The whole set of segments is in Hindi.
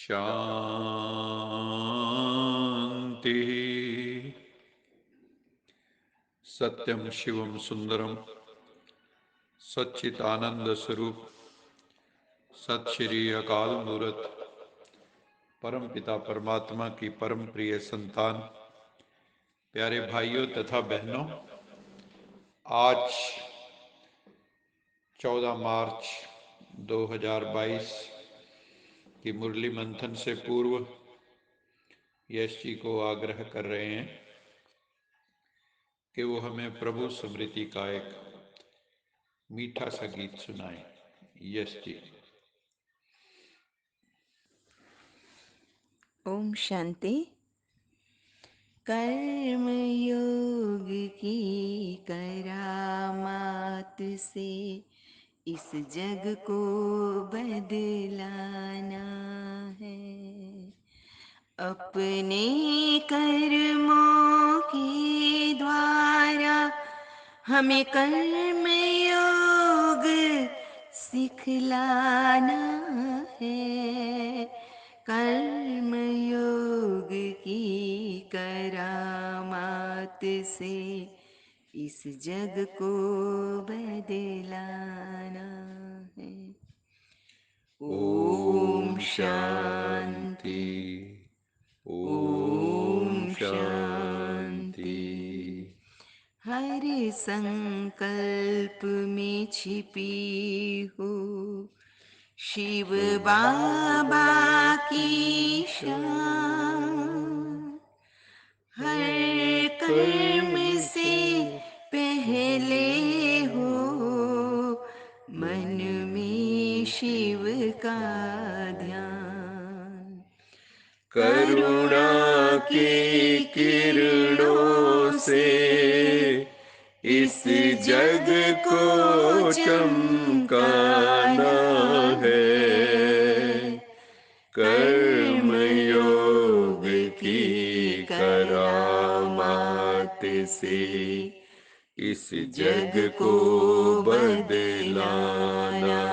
शांति। सत्यम शिवम सुंदरम सच्चिदानंद स्वरूप सत श्री अकाल मूरत परम पिता परमात्मा की परम प्रिय संतान, प्यारे भाइयों तथा बहनों, आज 14 मार्च 2022 की मुरली मंथन से पूर्व यश जी को आग्रह कर रहे हैं कि वो हमें प्रभु स्मृति का एक मीठा सा गीत सुनाएं। यश जी। ओम शांति। कर्म योग की करामात से इस जग को बदलाना है। अपने कर्मों के द्वारा हमें कर्म योग सिखलाना है। कर्म योग की करामात से इस जग को बदलाना है। ओम शांति। ओम शांति। हर संकल्प में छिपी हो शिव बाबा की शान। हर कर्म से पहले हो मन में शिव का ध्यान। करुणा की किरणों से इस जग को चमकाना है। कर्म योग की करामात से इस जग को बदलाना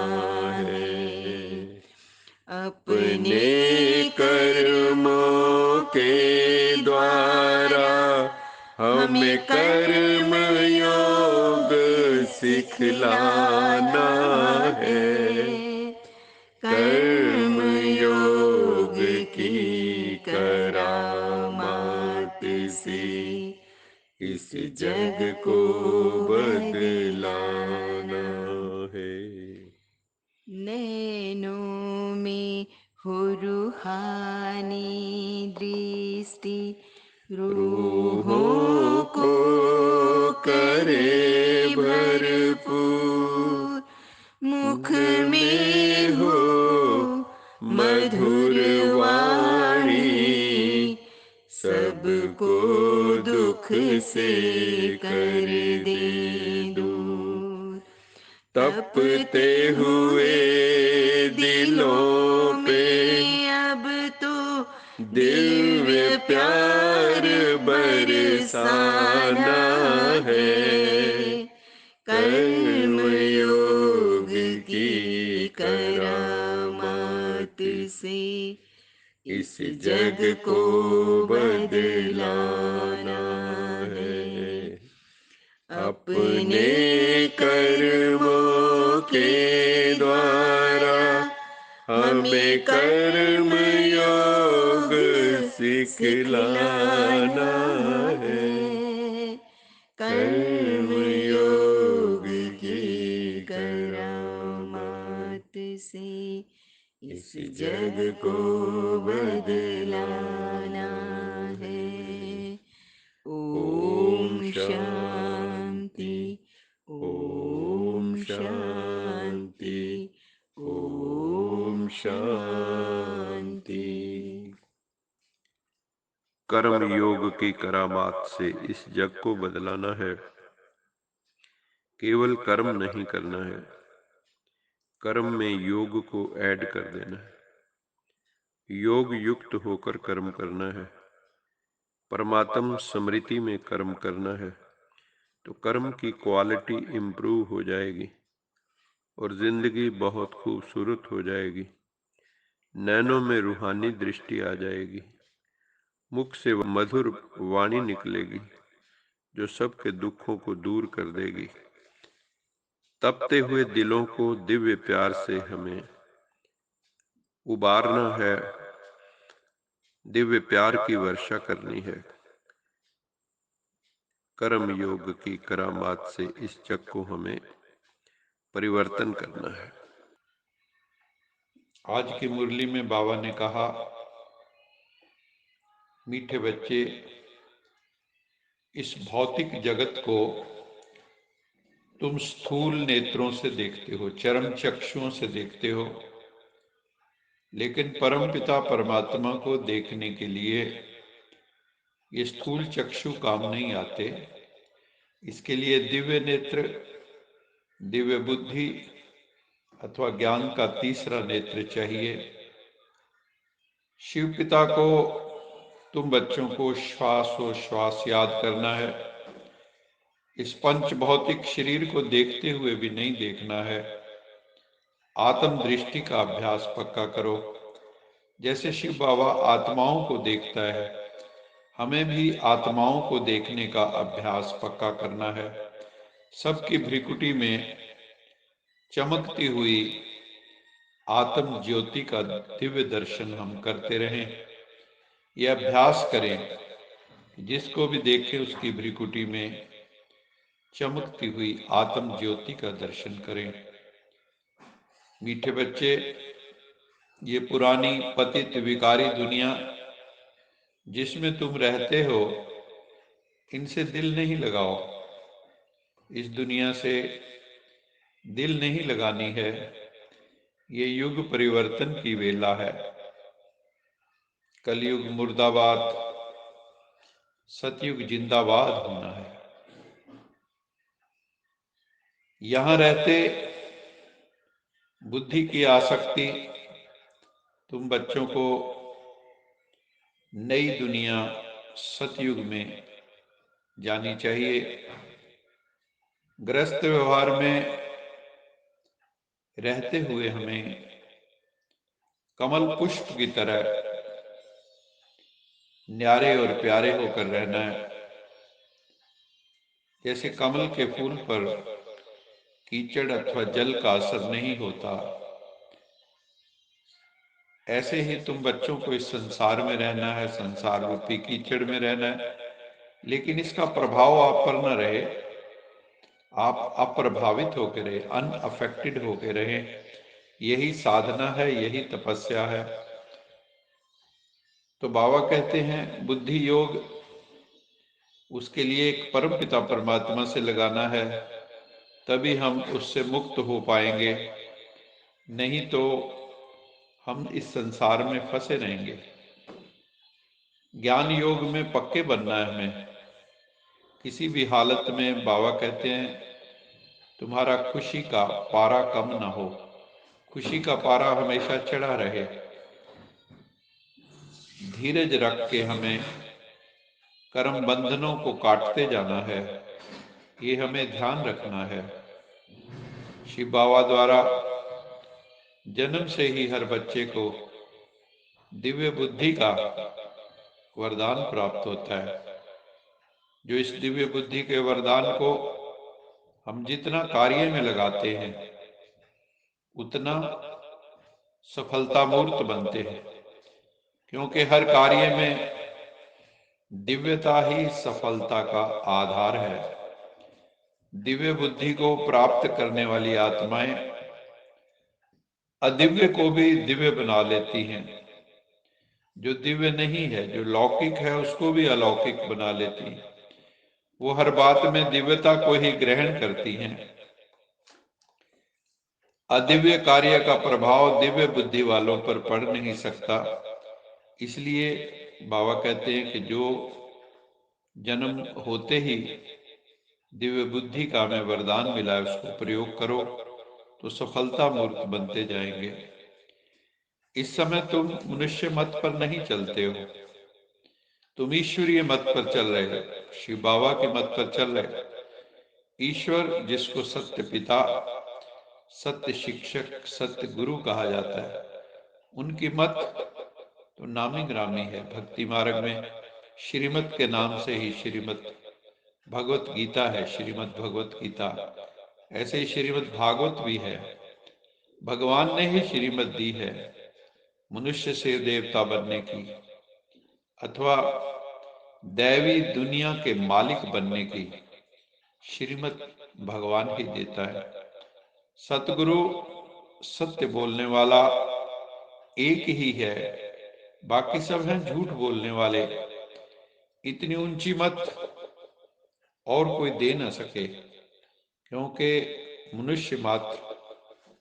है। अपने कर्मों के द्वारा हमें कर्म योग सिखलाना है। कर्म योग की करामात से इस जग को बदलाना है। नैनों में हो रूहानी दृष्टि, रूहों को करे भरपूर। मुख में हो मधुर वाणी, सबको दुख से कर दे दूर। तपते हुए दिलों पे अब तो दिव्य प्यार बरसाना है। कर्म योग की करामात से इस जग को बदलाना है। अपने कर्मों के द्वारा हमें कर्म योग सिखलाना है। कर्म योग की करामात से इस जग को बदलाना है। ओम शांति। ओम शांति। ओम शांति। कर्म योग की करामात से इस जग को बदलाना है। केवल कर्म नहीं करना है, कर्म में योग को ऐड कर देना है। योग युक्त होकर कर्म करना है। परमात्म स्मृति में कर्म करना है तो कर्म की क्वालिटी इम्प्रूव हो जाएगी और जिंदगी बहुत खूबसूरत हो जाएगी। नैनों में रूहानी दृष्टि आ जाएगी, मुख से मधुर वाणी निकलेगी जो सबके दुखों को दूर कर देगी। तपते हुए दिलों को दिव्य प्यार से हमें उबारना है, दिव्य प्यार की वर्षा करनी है। कर्म योग की करामात से इस जग को हमें परिवर्तन करना है। आज की मुरली में बाबा ने कहा, मीठे बच्चे, इस भौतिक जगत को तुम स्थूल नेत्रों से देखते हो, चरम चक्षुओं से देखते हो, लेकिन परमपिता परमात्मा को देखने के लिए ये स्थूल चक्षु काम नहीं आते। इसके लिए दिव्य नेत्र, दिव्य बुद्धि अथवा ज्ञान का तीसरा नेत्र चाहिए। शिव पिता को तुम बच्चों को श्वासोश्वास याद करना है। इस पंच भौतिक शरीर को देखते हुए भी नहीं देखना है। आत्म दृष्टि का अभ्यास पक्का करो। जैसे शिव बाबा आत्माओं को देखता है, हमें भी आत्माओं को देखने का अभ्यास पक्का करना है। सबकी भ्रिकुटी में चमकती हुई आत्म ज्योति का दिव्य दर्शन हम करते रहें। यह अभ्यास करें, जिसको भी देखें उसकी भ्रिकुटी में चमकती हुई आत्म ज्योति का दर्शन करें। मीठे बच्चे, ये पुरानी पतित विकारी दुनिया जिसमें तुम रहते हो, इनसे दिल नहीं लगाओ। इस दुनिया से दिल नहीं लगानी है। ये युग परिवर्तन की वेला है। कलयुग मुर्दाबाद, सतयुग जिंदाबाद होना है। यहां रहते बुद्धि की आसक्ति तुम बच्चों को नई दुनिया सतयुग में जानी चाहिए। गृहस्थ व्यवहार में रहते हुए हमें कमल पुष्प की तरह न्यारे और प्यारे होकर रहना है। जैसे कमल के फूल पर कीचड़ अथवा जल का असर नहीं होता, ऐसे ही तुम बच्चों को इस संसार में रहना है, संसार रूपी कीचड़ में रहना है, लेकिन इसका प्रभाव आप पर न रहे। आप अप्रभावित होकर रहे, अनअफेक्टेड होकर रहे। यही साधना है, यही तपस्या है। तो बाबा कहते हैं बुद्धि योग, उसके लिए एक परम पिता परमात्मा से लगाना है, तभी हम उससे मुक्त हो पाएंगे। नहीं तो हम इस संसार में फंसे रहेंगे। ज्ञान योग में पक्के बनना है हमें। किसी भी हालत में बाबा कहते हैं तुम्हारा खुशी का पारा कम ना हो, खुशी का पारा हमेशा चढ़ा रहे। धीरज रख के हमें कर्म बंधनों को काटते जाना है, ये हमें ध्यान रखना है। शिव बाबा द्वारा जन्म से ही हर बच्चे को दिव्य बुद्धि का वरदान प्राप्त होता है। जो इस दिव्य बुद्धि के वरदान को हम जितना कार्य में लगाते हैं, उतना सफलता मूर्त बनते हैं, क्योंकि हर कार्य में दिव्यता ही सफलता का आधार है। दिव्य बुद्धि को प्राप्त करने वाली आत्माएं अदिव्य को भी दिव्य बना लेती हैं। जो दिव्य नहीं है, जो लौकिक है, उसको भी अलौकिक बना लेती हैं। वो हर बात में दिव्यता को ही ग्रहण करती हैं। अदिव्य कार्य का प्रभाव दिव्य बुद्धि वालों पर पड़ नहीं सकता। इसलिए बाबा कहते हैं कि जो जन्म होते ही दिव्य बुद्धि का हमें वरदान मिला है, उसको प्रयोग करो तो सफलता मूर्त बनते जाएंगे। इस समय तुम मनुष्य मत पर नहीं चलते हो, तुम ईश्वरीय मत पर चल रहे हो, शिव बाबा के मत पर चल रहे हो। ईश्वर, जिसको सत्य पिता, सत्य शिक्षक, सत्य गुरु कहा जाता है, उनकी मत तो नामी ग्रामी है। भक्ति मार्ग में श्रीमत के नाम से ही श्रीमत भगवत गीता है, श्रीमद भगवत गीता। ऐसे ही श्रीमद भागवत भी है। भगवान ने ही श्रीमत दी है मनुष्य से देवता बनने की, अथवा दैवी दुनिया के मालिक बनने की। श्रीमत भगवान ही देता है। सतगुरु सत्य बोलने वाला एक ही है, बाकी सब हैं झूठ बोलने वाले। इतनी ऊंची मत और कोई दे न सके, क्योंकि मनुष्य मात्र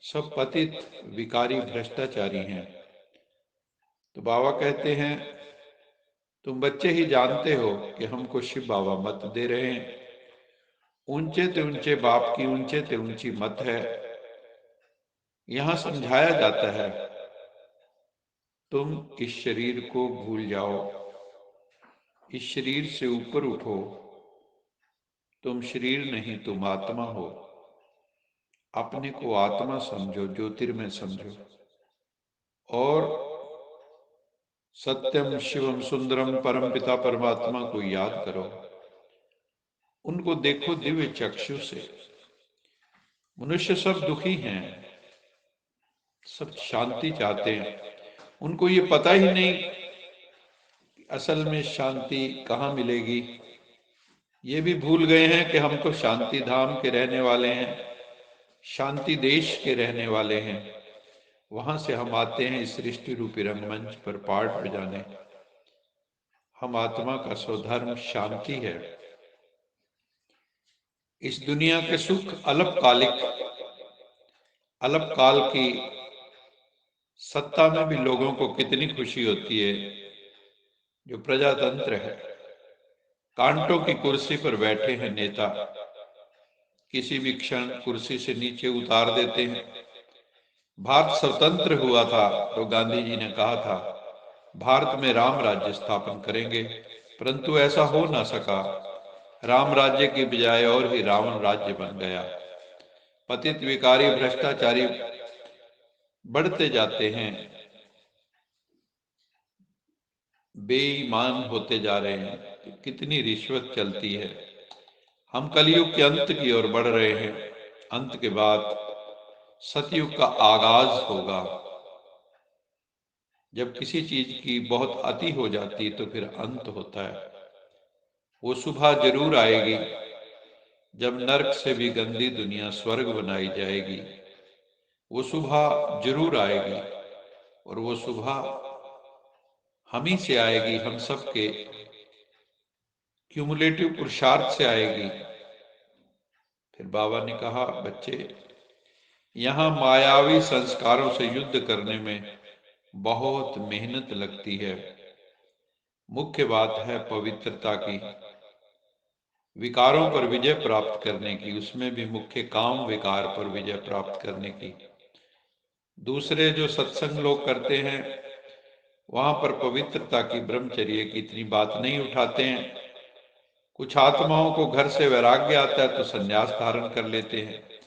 सब पतित विकारी भ्रष्टाचारी हैं। तो बाबा कहते हैं, तुम बच्चे ही जानते हो कि हमको शिव बाबा मत दे रहे हैं। ऊंचे ते ऊंचे बाप की ऊंचे ते ऊंची मत है। यहां समझाया जाता है, तुम इस शरीर को भूल जाओ, इस शरीर से ऊपर उठो। तुम शरीर नहीं, तुम आत्मा हो। अपने को आत्मा समझो, ज्योतिर्मय समझो, और सत्यम शिवम सुंदरम परम पिता परमात्मा को याद करो। उनको देखो दिव्य चक्षु से। मनुष्य सब दुखी हैं, सब शांति चाहते हैं। उनको ये पता ही नहीं कि असल में शांति कहाँ मिलेगी। ये भी भूल गए हैं कि हम तो शांति धाम के रहने वाले हैं, शांति देश के रहने वाले हैं। वहां से हम आते हैं इस सृष्टि रूपी रंगमंच पर पाठ बजाने। हम आत्मा का स्वधर्म शांति है। इस दुनिया के सुख अल्पकालिक, अल्पकाल की सत्ता में भी लोगों को कितनी खुशी होती है। जो प्रजातंत्र है, कांटों की कुर्सी पर बैठे हैं नेता, किसी भी क्षण कुर्सी से नीचे उतार देते हैं। भारत स्वतंत्र हुआ था तो गांधी जी ने कहा था भारत में राम राज्य स्थापन करेंगे, परंतु ऐसा हो ना सका। राम राज्य की बजाय और ही रावण राज्य बन गया। पतित विकारी भ्रष्टाचारी बढ़ते जाते हैं, बेईमान होते जा रहे हैं। कितनी रिश्वत चलती है। हम कलयुग के अंत की ओर बढ़ रहे हैं। अंत के बाद सतयुग का आगाज होगा। जब किसी चीज की बहुत अति हो जाती तो फिर अंत होता है। वो सुबह जरूर आएगी जब नरक से भी गंदी दुनिया स्वर्ग बनाई जाएगी। वो सुबह जरूर आएगी, और वो सुबह हम ही से आएगी, हम सबके क्यूमुलेटिव पुरुषार्थ से आएगी। फिर बाबा ने कहा, बच्चे, यहाँ मायावी संस्कारों से युद्ध करने में बहुत मेहनत लगती है। मुख्य बात है पवित्रता की, विकारों पर विजय प्राप्त करने की, उसमें भी मुख्य काम विकार पर विजय प्राप्त करने की। दूसरे जो सत्संग लोग करते हैं वहां पर पवित्रता की, ब्रह्मचर्य की इतनी बात नहीं उठाते हैं। कुछ आत्माओं को घर से वैराग्य आता है तो सन्यास धारण कर लेते हैं।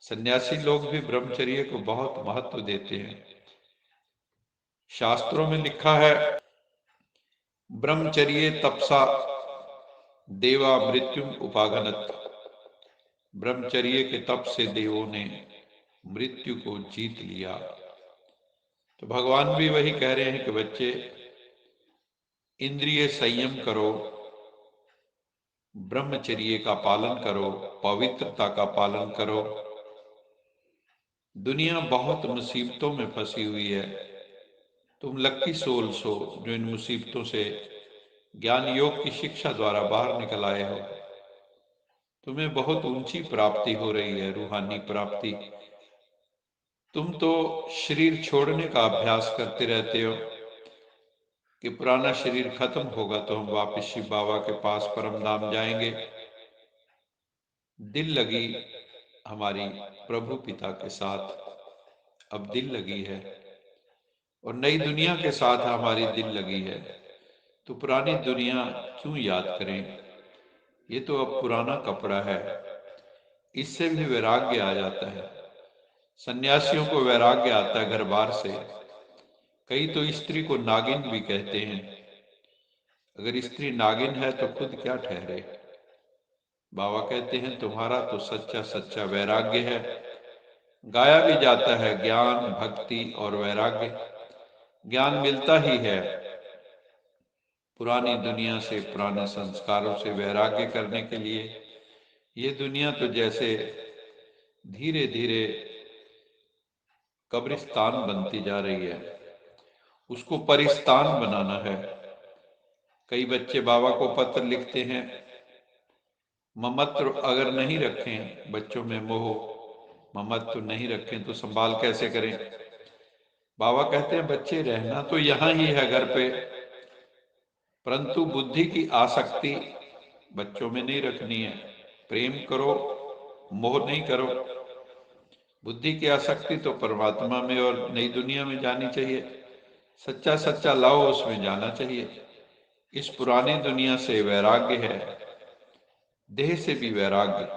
सन्यासी लोग भी ब्रह्मचर्य को बहुत महत्व देते हैं। शास्त्रों में लिखा है, ब्रह्मचर्य तपसा देवा मृत्युम उपागनत। ब्रह्मचर्य के तप से देवों ने मृत्यु को जीत लिया। तो भगवान भी वही कह रहे हैं कि बच्चे, इंद्रिय संयम करो, ब्रह्मचर्य का पालन करो, पवित्रता का पालन करो। दुनिया बहुत मुसीबतों में फंसी हुई है। तुम लक्की सोल्स हो जो इन मुसीबतों से ज्ञान योग की शिक्षा द्वारा बाहर निकल आए हो। तुम्हें बहुत ऊंची प्राप्ति हो रही है, रूहानी प्राप्ति। तुम तो शरीर छोड़ने का अभ्यास करते रहते हो कि पुराना शरीर खत्म होगा तो हम वापस शिव बाबा के पास परम धाम जाएंगे। दिल लगी हमारी प्रभु पिता के साथ, अब दिल लगी है, और नई दुनिया के साथ हमारी दिल लगी है। तो पुरानी दुनिया क्यों याद करें, ये तो अब पुराना कपड़ा है। इससे भी वैराग्य आ जाता है। सन्यासियों को वैराग्य आता है घर बार से। कई तो स्त्री को नागिन भी कहते हैं। अगर स्त्री नागिन है तो खुद क्या ठहरे। बाबा कहते हैं तुम्हारा तो सच्चा सच्चा वैराग्य है। गाया भी जाता है ज्ञान, भक्ति और वैराग्य। ज्ञान मिलता ही है पुरानी दुनिया से, पुराने संस्कारों से वैराग्य करने के लिए। ये दुनिया तो जैसे धीरे धीरे कब्रिस्तान बनती जा रही है, उसको परिस्तान बनाना है। कई बच्चे बाबा को पत्र लिखते हैं, ममत्व अगर नहीं रखें, बच्चों में मोह ममत्व नहीं रखें तो संभाल कैसे करें। बाबा कहते हैं बच्चे रहना तो यहाँ ही है घर पे, परंतु बुद्धि की आसक्ति बच्चों में नहीं रखनी है। प्रेम करो, मोह नहीं करो। बुद्धि की आसक्ति तो परमात्मा में और नई दुनिया में जानी चाहिए। सच्चा सच्चा लाओ, उसमें जाना चाहिए। इस पुरानी दुनिया से वैराग्य है, देह से भी वैराग्य,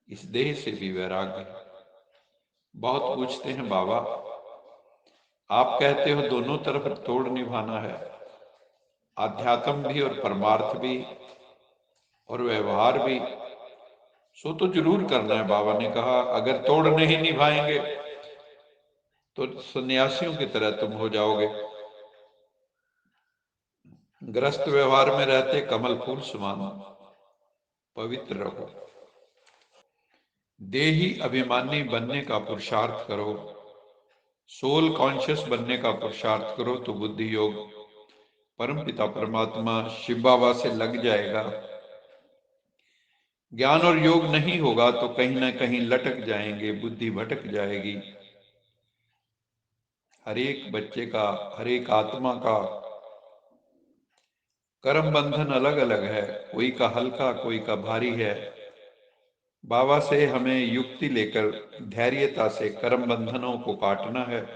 इस देह से भी वैराग्य। बहुत पूछते हैं बाबा, आप कहते हो दोनों तरफ तोड़ निभाना है, आध्यात्म भी और परमार्थ भी और व्यवहार भी। सो तो जरूर करना है। बाबा ने कहा अगर तोड़ नहीं निभाएंगे तो सन्यासियों की तरह तुम हो जाओगे। ग्रस्त व्यवहार में रहते कमल फूल समान पवित्र रहो। देही अभिमानी बनने का पुरुषार्थ करो, सोल कॉन्शियस बनने का पुरुषार्थ करो तो बुद्धि योग परमपिता परमात्मा शिव बाबा से लग जाएगा। ज्ञान और योग नहीं होगा तो कहीं ना कहीं लटक जाएंगे, बुद्धि भटक जाएगी। हर एक बच्चे का, हर एक आत्मा का कर्म बंधन अलग अलग है, कोई का हल्का कोई का भारी है। बाबा से हमें युक्ति लेकर धैर्यता से कर्म बंधनों को काटना है।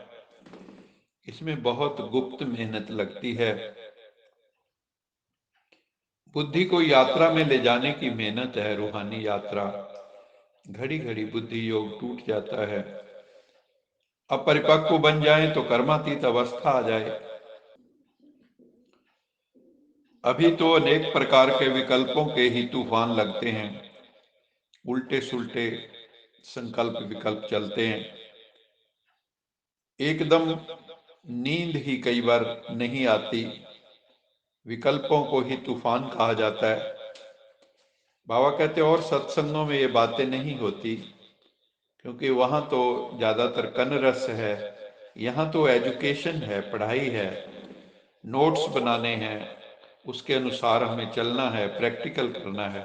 इसमें बहुत गुप्त मेहनत लगती है। बुद्धि को यात्रा में ले जाने की मेहनत है, रूहानी यात्रा। घड़ी घड़ी बुद्धि योग टूट जाता है। अपरिपक्व बन जाए तो कर्मातीत अवस्था आ जाए। अभी तो अनेक प्रकार के विकल्पों के ही तूफान लगते हैं, उल्टे सुल्टे संकल्प विकल्प चलते हैं। एकदम नींद ही कई बार नहीं आती, विकल्पों को ही तूफान कहा जाता है। बाबा कहते और सत्संगों में ये बातें नहीं होती, क्योंकि वहां तो ज्यादातर कन रस है। यहाँ तो एजुकेशन है, पढ़ाई है, नोट्स बनाने हैं, उसके अनुसार हमें चलना है, प्रैक्टिकल करना है।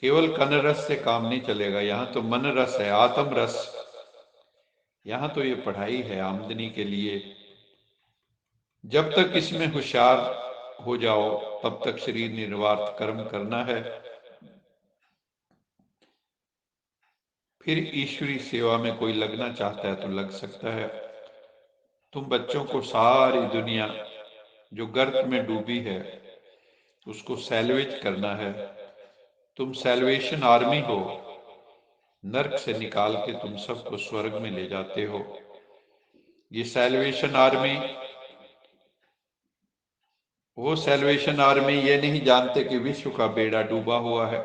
केवल कन रस से काम नहीं चलेगा। यहाँ तो मन रस है, आत्म रस। यहाँ तो ये पढ़ाई है आमदनी के लिए। जब तक इसमें होशियार हो जाओ तब तक शरीर निर्वात कर्म करना है। फिर ईश्वरी सेवा में कोई लगना चाहता है तो लग सकता है। तुम बच्चों को सारी दुनिया जो गर्त में डूबी है उसको सैल्वेज करना है। तुम सैल्वेशन आर्मी हो, नर्क से निकाल के तुम सबको स्वर्ग में ले जाते हो। ये सैल्वेशन आर्मी, वो सैल्वेशन आर्मी ये नहीं जानते कि विश्व का बेड़ा डूबा हुआ है,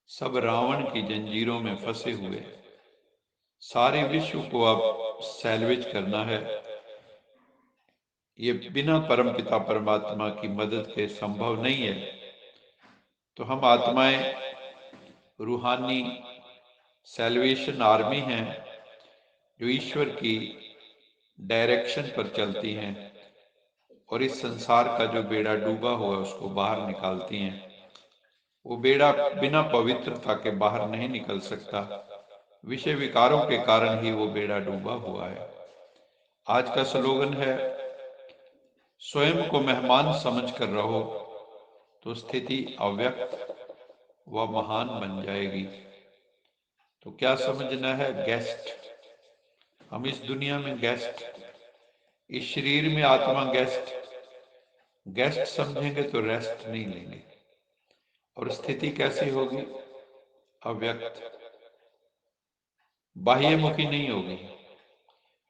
सब रावण की जंजीरों में फंसे हुए। सारे विश्व को अब सैल्वेज करना है। ये बिना परमपिता परमात्मा की मदद के संभव नहीं है। तो हम आत्माएं रूहानी सैल्वेशन आर्मी हैं, जो ईश्वर की डायरेक्शन पर चलती हैं और इस संसार का जो बेड़ा डूबा हुआ है उसको बाहर निकालती हैं। वो बेड़ा बिना पवित्रता के बाहर नहीं निकल सकता। विषय विकारों के कारण ही वो बेड़ा डूबा हुआ है। आज का स्लोगन है स्वयं को मेहमान समझ कर रहो तो स्थिति अव्यक्त व महान बन जाएगी। तो क्या समझना है? गेस्ट। हम इस दुनिया में गेस्ट, इस शरीर में आत्मा गेस्ट। गेस्ट समझेंगे तो रेस्ट नहीं लेंगे और स्थिति कैसी होगी? अव्यक्त, बाह्यमुखी नहीं होगी।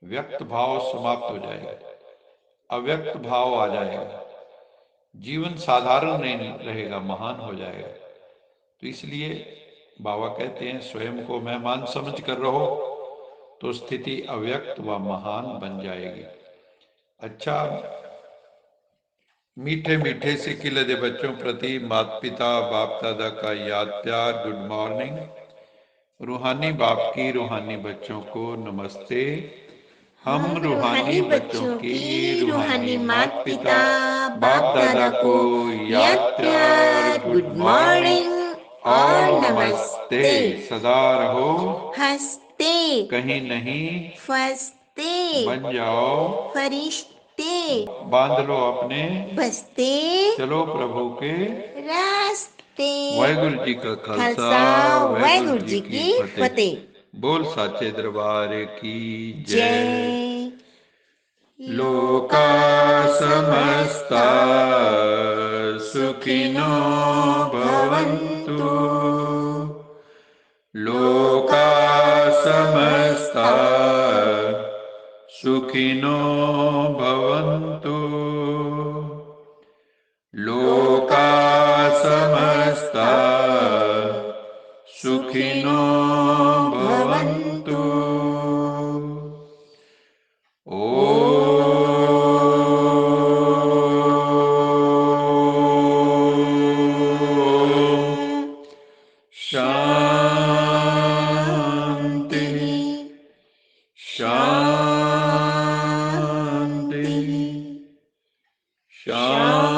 व्यक्त भाव समाप्त हो जाएगा, अव्यक्त भाव आ जाएगा, जीवन साधारण नहीं रहेगा, महान हो जाएगा। तो इसलिए बाबा कहते हैं स्वयं को मेहमान समझ कर रहो तो स्थिति अव्यक्त व महान बन जाएगी। अच्छा, मीठे मीठे से खिले दे बच्चों प्रति माता पिता बाप दादा का याद प्यार, गुड मॉर्निंग। रूहानी बाप की रूहानी बच्चों को नमस्ते। हम रूहानी बच्चों की रूहानी माता पिता बाप दादा को याद प्यार, गुड मॉर्निंग और नमस्ते। सदा रहो हंसते, कहीं नहीं फंसते, बन जाओ फरिश्ते, बांध लो अपने बसते, चलो प्रभु के रास्ते। वाहिगुरु जी का खालसा, वाहिगुरु जी की फतेह। बोल साचे दरबार की जय। जय। लोका समस्ता सुखिनो भवन्तु, लोका समस्ता सुखिनो भवन्तु, लोका समस्ता सुखिनो भवन्तु। शांति शांति शांति।